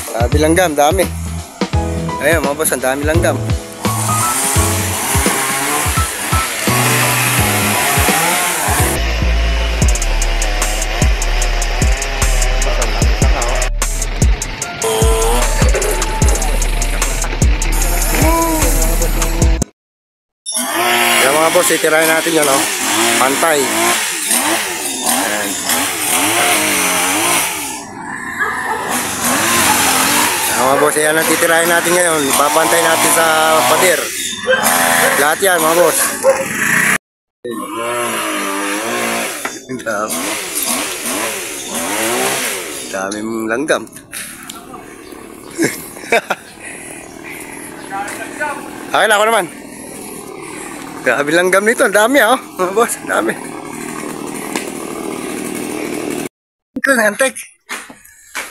Dami langgam, dami. Ayun mga boss, ang dami langgam. Yan mga boss, itirahin natin yun, oh. Pantay. Ayan. Mga boss, yan ang titirahin natin ngayon. Papantay natin sa pader. Lahat yan mga boss. Dami mong langgam. Akin ako naman. Grabe langgam nito. Ang dami oh. Mga boss, dami. Ito ang antik.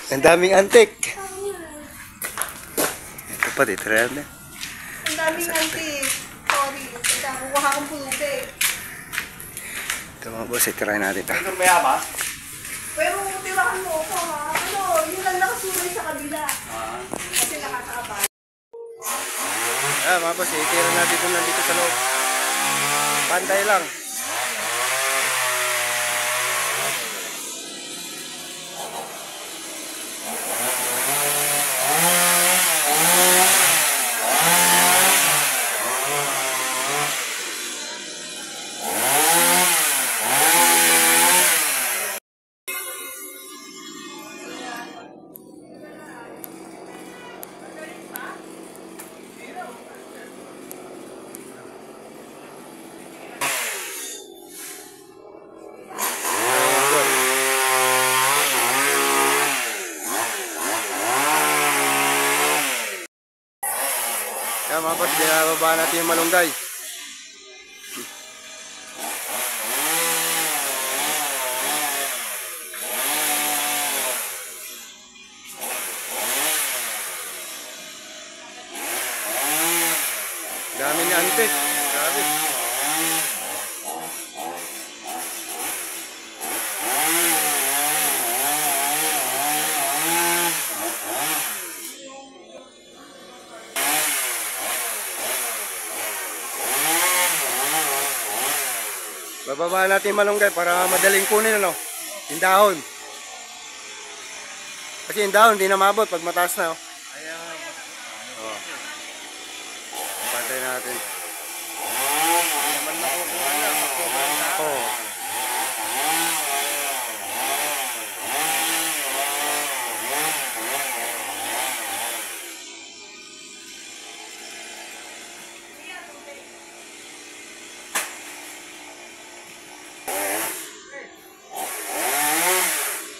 Ang daming antik. Ito pa dito rin. Ang daming antik. Sorry. Kukuha kong pulubi. Ito mga boss, itirahin natin ito. Pero tirahan mo ako ha. Ano, yun lang nakasuray sa kabila. Kasi nakakabay. Mga boss, itira natin ito nandito sa loob. Pantay lang. Yan mga boss, binababa natin yung malunggay. Dami ni antik. Grabe. Bababa natin yung malunggay para madaling kunin ano, yung dahon. Kasi yung dahon hindi na mabot pag mataas na oh. Oh. Pantay natin. Oh.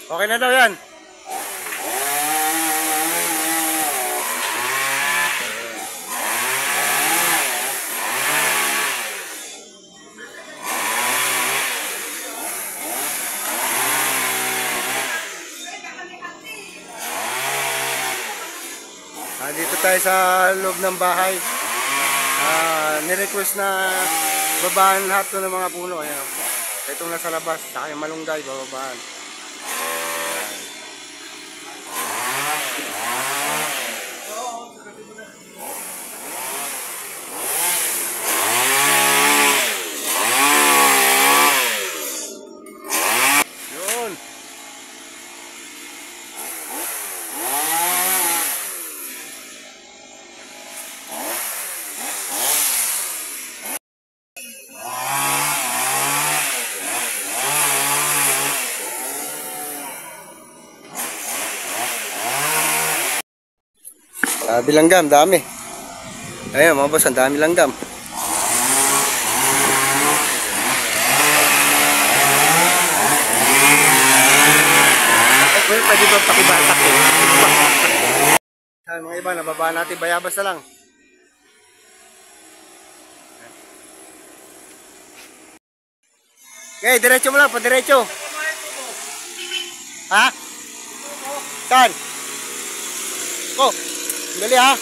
Okay na daw yan. Dito tayo sa loob ng bahay. Nirequest na babaan lahat ng mga puno. Ayan. Itong nasa labas, saka yung malunggay, bababaan. Dami langgam, dami. Ayun mga boss, ang dami langgam. Well, pwede ba pakibatak eh? Mga iba, nababa natin, bayabas na lang. Okay, diretso mo lang, padiretso. Ha? Saan? Oh, dali ha.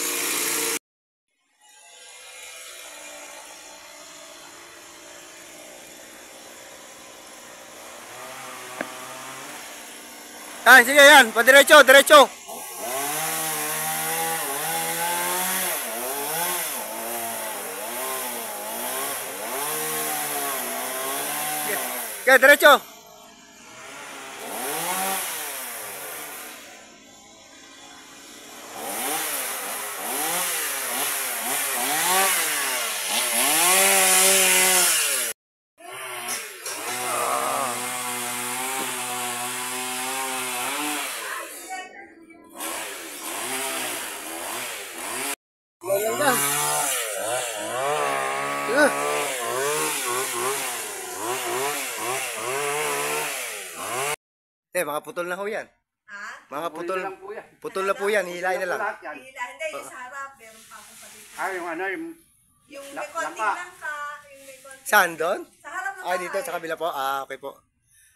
Sige yan, padiretso, diretso. Kaya, diretso. Mga putol na ho yan. Ha? Mga putol. Putol na po yan. Hilahin na lang. Hila, hindi, yung sa harap. Meron pa akong pati. Yung ano, Yung may konting langka. Yung may konting. Saan doon? Sa harap ng Ah, dito sa kabila po. Ah, okay po.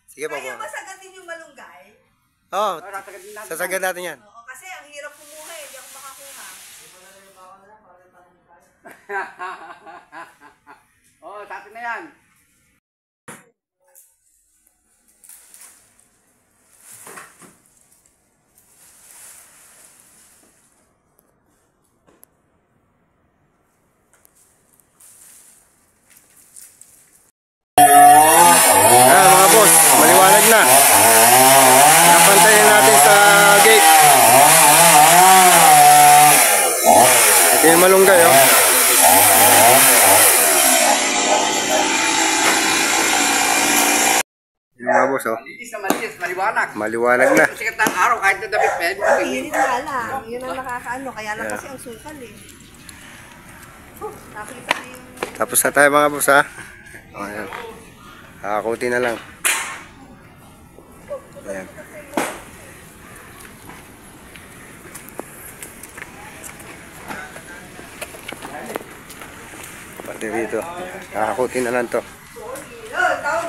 Sige po po. Kaya ba sagatin yung malunggay? Oh, sasagad natin yan. Oo, kasi ang hirap kumuha eh. Hindi ako makakuha. Oo, sa atin na yan. Mga boss, maliwanag na. Napantayin natin sa gate. Ito yung malunggay, oh. Yung mga boss, oh. Malinis na malinis, maliwanag. Maliwanag na. Sikat ng araw, kahit na damit pen. Init nga lang. Yun ang nakakaano. Kaya lang kasi ang sukal eh. Nakita ko yung... Tapos na tayo mga boss, ha. Oh, ayan. Kakakunti na lang. Ayan. Pati rito. Kakakunti na lang to. Tawag